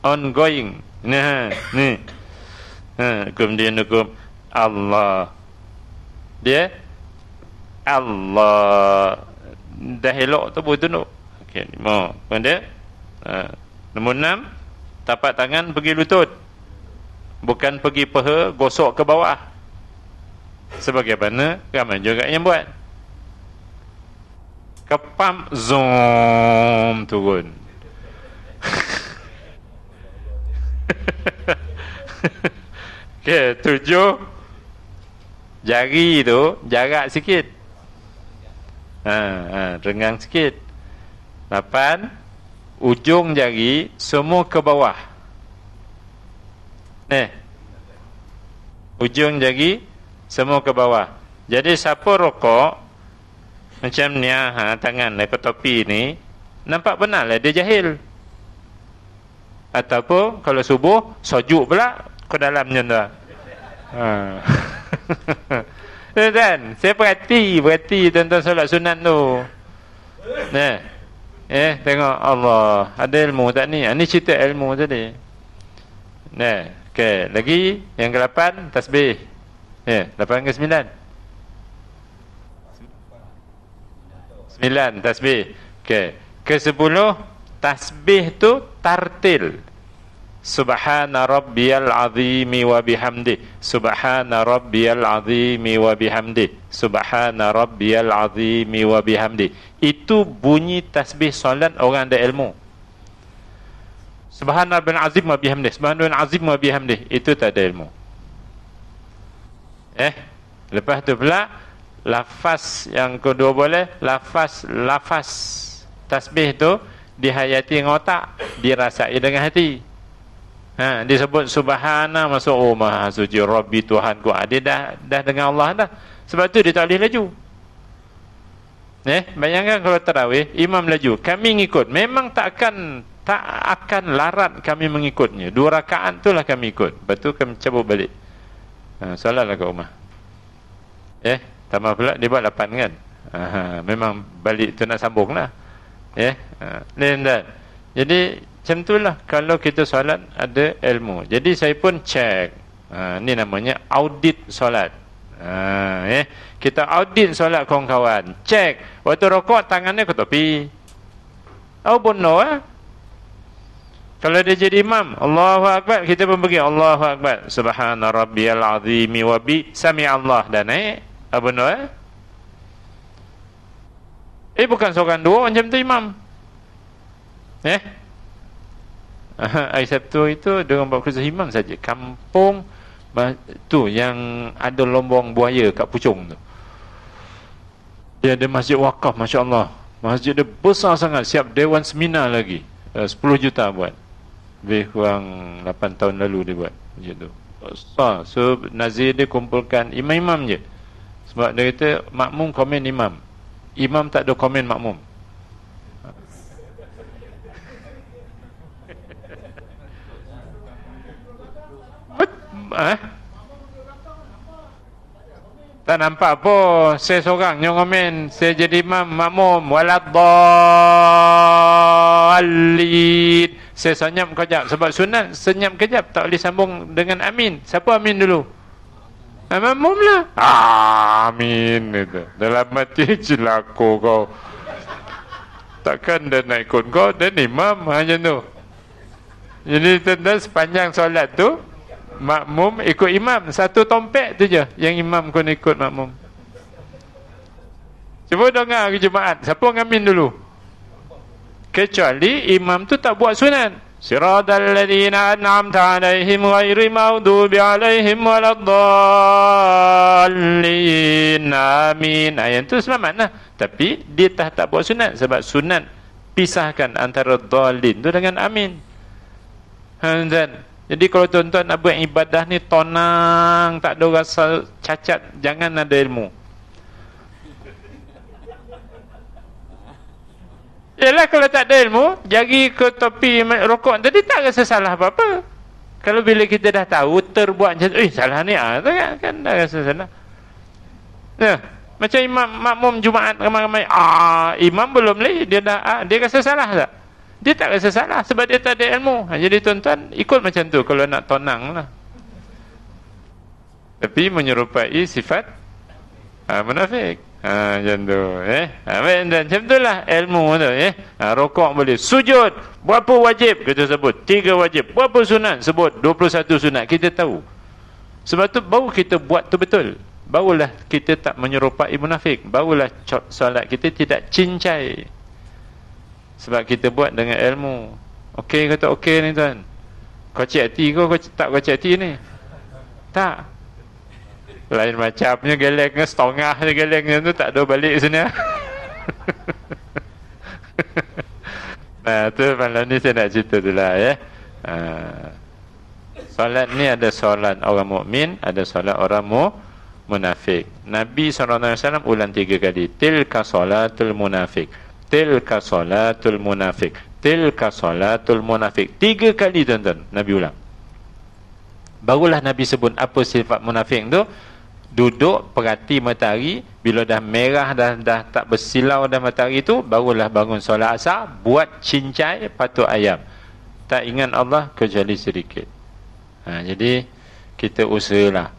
Ongoing. Ni. Kemudian hukum Allah. Dia Allah. Dah elok tu baru tunduk. Okey, 5. Kemudian nombor 6, tapak tangan pergi lutut, bukan pergi peha gosok ke bawah. Sebagaimana ramai juga yang buat. Kepam zoom turun. Okey, 7, jari tu jarak sikit. Renggang sikit. 8, ujung jari semua ke bawah. Ujung jari semua ke bawah. Jadi siapa rokok macam ni, tangan lepas topi ni, nampak benar lah dia jahil. Ataupun kalau subuh sujud pula ke dalam macam tu. Kan? Saya perhati tuan-tuan solat sunat tu. Tengok Allah, ada ilmu tak ni? Ni cerita ilmu tadi. Okey, lagi yang ke-8 tasbih. 8 ke 9? 9 tasbih. Okey, ke-10 tasbih tu tartil. Subhana rabbiyal azimi wa bihamdi. Subhana rabbiyal azimi wa bihamdi. Subhana rabbiyal azimi wa bihamdi. Itu bunyi tasbih solat orang ada ilmu. Subhana rabbiyal azim wa bihamdi. Subhana rabbiyal azim wa bihamdi. Itu tak ada ilmu. Lepas tu pula lafaz yang kedua boleh, lafaz tasbih tu dihayati dengan otak, dirasai dengan hati. Disebut subhana, masuk maha suci Rabbi Tuhanku. Dia dah dengan Allah dah. Sebab tu dia tak boleh laju. Bayangkan kalau tarawih imam laju, kami ngikut, memang tak akan larat kami mengikutnya. 2 rakaat itulah kami ikut. Lepas tu kami cabut balik. Solatlah kat rumah. Tambah pula dia buat 8 kan. Memang balik tu nak sambung lah. Jadi macam itulah kalau kita solat ada ilmu. Jadi saya pun cek. Ni namanya audit solat. Kita audit solat kawan-kawan. Cek. Waktu rokok tangannya ke topi. Benar. Kalau dia jadi imam, Allahu Akbar, kita pun pergi Allahu Akbar. Subhana rabbiyal azimi wa bi sami Allah. Dan naik. Benar. Bukan seorang dua macam tu imam. Hari Sabtu itu diorang buat khusus imam saja. Kampung tu yang ada lombong buaya kat Puchong tu, dia ada masjid wakaf, Masya Allah. Masjid dia besar sangat, siap dewan seminar lagi. 10 juta buat. Lebih kurang 8 tahun lalu dia buat masjid tu, besar. So Nazir dia kumpulkan imam-imam je. Sebab dia kata makmum komen imam, imam tak ada komen makmum. Tak nampak apa, saya seorang yang komen, saya jadi imam makmum, waladdallin. Saya senyap kejap, sebab sunat senyap kejap tak boleh sambung dengan amin. Siapa amin dulu? Makmum lah. Amin itu. Dalam mati celaka kau. Takkan dia nak ikut kau, dan imam macam tu. Jadi tentang sepanjang solat tu makmum ikut imam, satu tompek tu je yang imam kena ikut makmum. Cuba dengar ke Jumaat, siapa ngamin dulu? Kecuali imam tu tak buat sunat. Siratal ladzina an'amta 'alaihim ghairil maghdubi 'alaihim waladdallin. Amin. Ayat tu selamat lah. Tapi dia tak buat sunat, sebab sunat pisahkan antara dhalin tu dengan amin. Jadi kalau tuan-tuan nak buat ibadah ni tenang, tak ada rasa cacat, jangan ada ilmu. Yalah, kalau tak ada ilmu, jari ke topi rokok tadi tak rasa salah apa-apa. Kalau bila kita dah tahu terbuat macam tu, salah ni kan dah rasa salah. Macam imam makmum Jumaat ramai-ramai, imam belum lagi dia dah dia rasa salah tak? Dia tak rasa salah sebab dia tak ada ilmu. Jadi tuan-tuan ikut macam tu kalau nak tenang lah. Tapi menyerupai sifat munafik. Macam tu. Macam tu lah ilmu tu. Rokok boleh. Sujud berapa wajib kita sebut? 3 wajib. Berapa sunat? Sebut 21 sunat. Kita tahu. Sebab tu baru kita buat tu betul. Barulah kita tak menyerupai munafik. Barulah solat kita tidak cincai. Sebab kita buat dengan ilmu. Okey ke tak okey ni tuan? Kau cek hati kau tak kau cek hati ni? Tak. Lain macamnya gelengnya setengah je, gelengnya tu tak ada balik sini. Nah tu malam ni saya nak cerita tu lah solat ni ada solat orang mukmin, ada solat orang munafik. Nabi SAW ulang 3 kali. Tilka solatul munafik, tilka solatul munafik, tilka solatul munafik. 3 kali tuan-tuan Nabi ulang. Barulah Nabi sebut apa sifat munafik tu. Duduk perhati matahari, bila dah merah, dah tak bersilau dah matahari tu, barulah bangun solat asar, buat cincai patuk ayam, tak ingat Allah kecuali sedikit. Jadi kita usahalah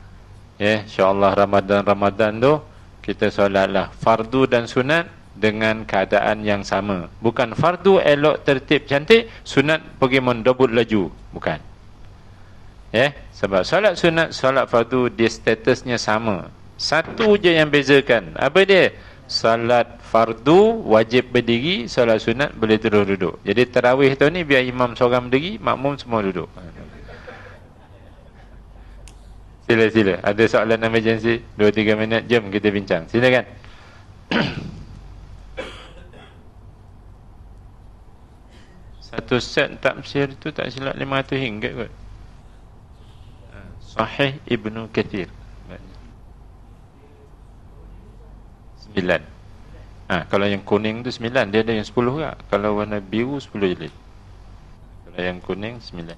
insya-Allah Ramadan tu kita solatlah fardu dan sunat dengan keadaan yang sama. Bukan fardu elok tertib cantik, sunat pergi mendobut laju, bukan. Sebab solat sunat, solat fardu dia statusnya sama. Satu je yang bezakan. Apa dia? Solat fardu wajib berdiri, solat sunat boleh terus duduk. Jadi tarawih tu ni biar imam seorang berdiri, makmum semua duduk. Sila. Ada soalan emergency 2-3 minit, jom kita bincang. Silakan. Satu set tafsir tu tak silap RM500 kot. Sahih Ibnu Kathir 9. Kalau yang kuning tu 9, dia ada yang 10 tak? Kalau warna biru 10 je. Kalau yang kuning 9.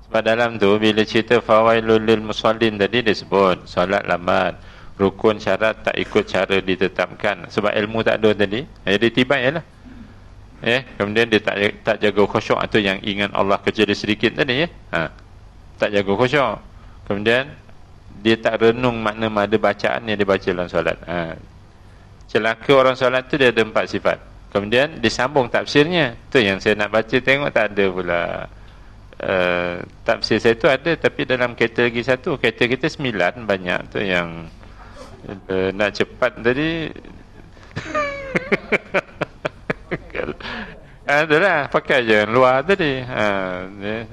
Sebab dalam tu bila cerita fawailul lil musallin tadi dia sebut solat lambat, rukun syarat tak ikut cara ditetapkan. Sebab ilmu tak ada tadi, jadi tibai lah. Kemudian dia tak jaga khusyuk atau yang ingat Allah kecuali sedikit tadi tak jaga khusyuk. Kemudian dia tak renung makna bacaan yang dia baca dalam solat. Celaka orang solat tu dia ada 4 sifat. Kemudian disambung tafsirnya. Tu yang saya nak baca, tengok tak ada pula. Tafsir saya tu ada, tapi dalam kategori 1, kategori kita 9 banyak tu yang nak cepat tadi. Adalah pakai je luar tadi. Dia.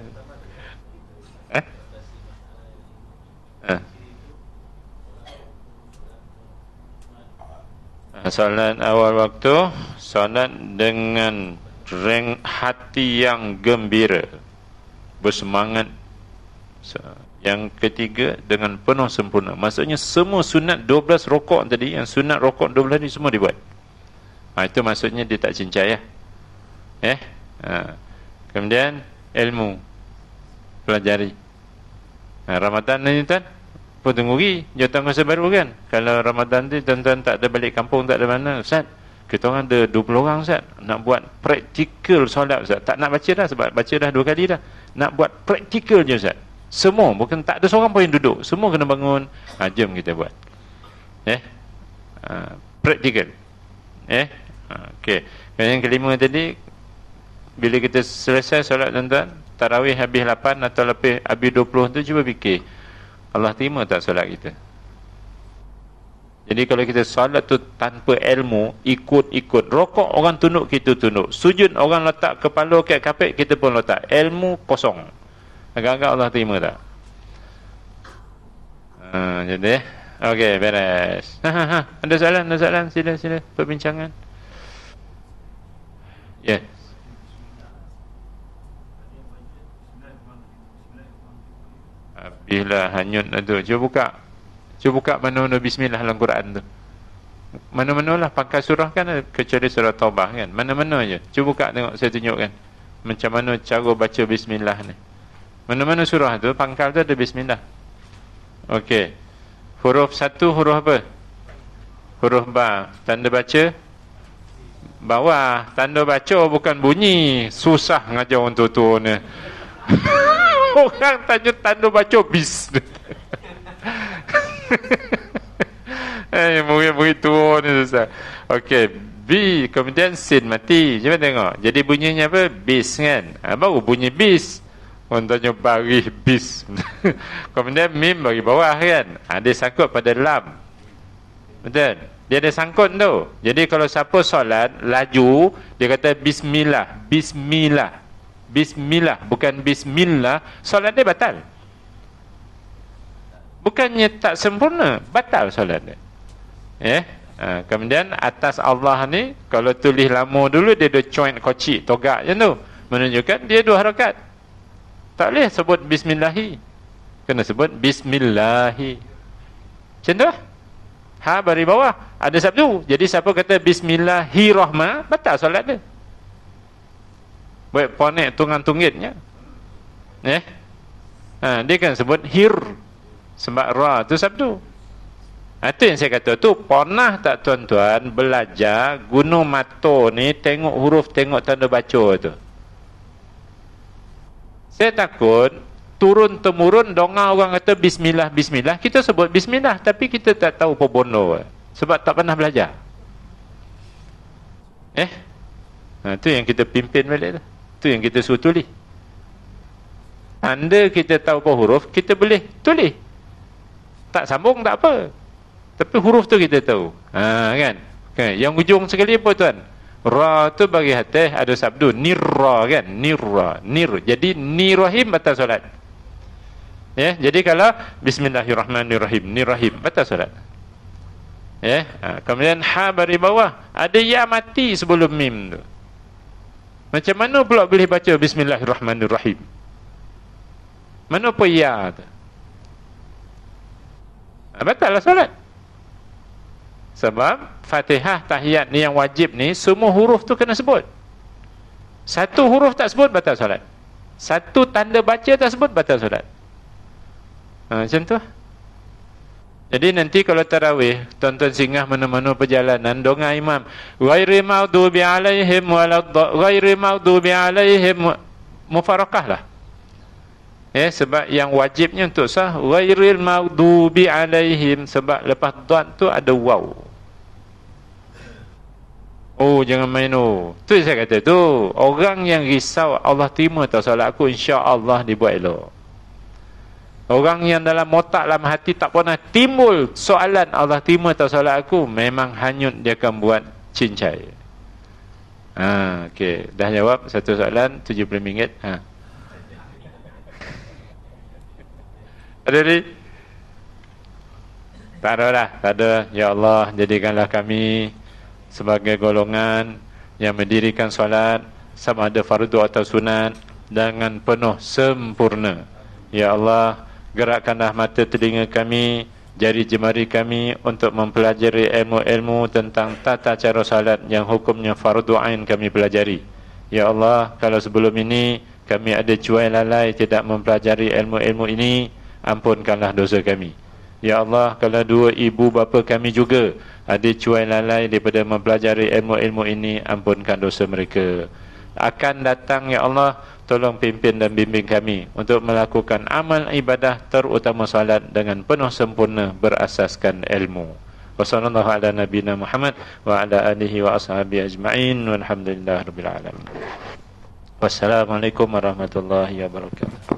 Solat awal waktu, solat dengan hati yang gembira, bersemangat. Yang ketiga, dengan penuh sempurna. Maksudnya semua sunat 12 rokok tadi, yang sunat rokok 12 ni semua dibuat. Itu maksudnya dia tak cincai ya. Kemudian ilmu, pelajari. Ramadan ni tuan pun tunggu lagi, jatuh masa baru kan. Kalau Ramadan tu tuan-tuan tak ada balik kampung, tak ada mana, Ustaz, kita orang ada 20 orang Ustaz, nak buat praktikal solat Ustaz. Tak nak baca dah, sebab baca dah 2 kali dah. Nak buat praktikal je Ustaz. Semua, bukan tak ada seorang pun yang duduk, semua kena bangun. Jom kita buat praktikal. Okey. Yang kelima tadi, bila kita selesai solat tuan-tuan, tarawih habis 8 atau lebih habis 20 tu, cuba fikir, Allah terima tak solat kita? Jadi kalau kita solat tu tanpa ilmu, ikut-ikut, rokok orang tunduk, kita tunduk, sujud orang letak kepala kat kapet, kita pun letak, ilmu kosong. Agak-agak Allah terima tak? Jadi okey, beres. Ada soalan? Sila perbincangan. Ya. Bila hanyut tu, cuba buka mana-mana bismillah dalam Quran tu. Mana-mana lah, pangkal surah kan, kecuali surah Taubah kan, mana-mana je. Cuba buka tengok, saya tunjukkan macam mana cara baca bismillah ni. Mana-mana surah tu, pangkal tu ada bismillah. Okey. Huruf 1 huruf apa? Huruf ba. Tanda baca bawah. Tanda baca bukan bunyi. Susah ngajar orang tua-tua ni. Orang tanya tanda baca bis. Murid-murid tua ni susah. Okey, B, kemudian sin mati. Cuba tengok. Jadi bunyinya apa? Bis kan? Baru bunyi bis. Orang tanya baris bis. Kemudian mim bagi bawah kan? Dia sangkut pada lam. Betul? Dia ada sangkut tu. Jadi kalau siapa solat laju, dia kata bismillah, bismillah, bismillah, bukan bismillah, solat dia batal. Bukannya tak sempurna, batal solat dia. Kemudian atas Allah ni, kalau tulis lama dulu, dia ada joint kocik, togak je tu, menunjukkan dia 2 harakat. Tak boleh sebut bismillahi, kena sebut bismillahi. Macam tu lah. Ha bari bawah ada sabdu. Jadi siapa kata bismillahirrahman, batal solat dia. Buat ponek tungan-tunggitnya. Dia kan sebut hir, sebab ra tu sabdu. Itu yang saya kata tu. Pernah tak tuan-tuan belajar guna mata ni, tengok huruf, tengok tanda baca tu? Saya takut turun-temurun donga orang kata bismillah, bismillah, kita sebut bismillah, tapi kita tak tahu apa bono, sebab tak pernah belajar. Tu yang kita pimpin balik tu. Tu yang kita suruh tulis. Tanda kita tahu apa huruf, kita boleh tulis. Tak sambung tak apa, tapi huruf tu kita tahu. Kan? Yang ujung sekali apa tuan? Ra tu bagi hati ada sabdu nirra kan, nirra, nir. Jadi nirrahim batal solat. Jadi kalau bismillahirrahmanirrahim, nirrahim batal solat. Kemudian ha bari bawah ada ya mati sebelum mim tu. Macam mana pula boleh baca bismillahirrahmanirrahim? Mana apa ya tu? Batal lah solat. Sebab Fatihah, tahiyat ni yang wajib ni, semua huruf tu kena sebut. Satu huruf tak sebut, batal solat. Satu tanda baca tak sebut, batal solat. Macam tu. Jadi nanti kalau tarawih, tuan-tuan singgah mana-mana perjalanan, donga imam, ghairi maghdubi alaihim ghairi maghdubi alaihim, mufarakah lah. Sebab yang wajibnya untuk sah ghairil maghdubi alaihim, sebab lepas dad tu ada waw. Jangan main tu saya kata tu. Orang yang risau Allah terima tak solat aku, insya-Allah dibuat elok. Orang yang dalam otak, dalam hati tak pernah timbul soalan Allah terima tak solat aku, memang hanyut dia akan buat cincai. Okey, dah jawab satu soalan RM70. Ada ni? Tak ada lah, tak ada. Ya Allah, jadikanlah kami sebagai golongan yang mendirikan solat sama ada fardu atau sunat dengan penuh sempurna. Ya Allah, gerakkanlah mata telinga kami, jari jemari kami untuk mempelajari ilmu-ilmu tentang tata cara salat yang hukumnya fardu ain kami pelajari. Ya Allah, kalau sebelum ini kami ada cuai lalai tidak mempelajari ilmu-ilmu ini, ampunkanlah dosa kami. Ya Allah, kalau dua ibu bapa kami juga ada cuai lalai daripada mempelajari ilmu-ilmu ini, ampunkan dosa mereka. Akan datang ya Allah, tolong pimpin dan bimbing kami untuk melakukan amal ibadah terutama salat dengan penuh sempurna berasaskan ilmu. Wassallallahu ala nabiyina Muhammad wa ala alihi wa ashabihi ajma'in walhamdulillahirabbil alamin. Wassalamualaikum warahmatullahi wabarakatuh.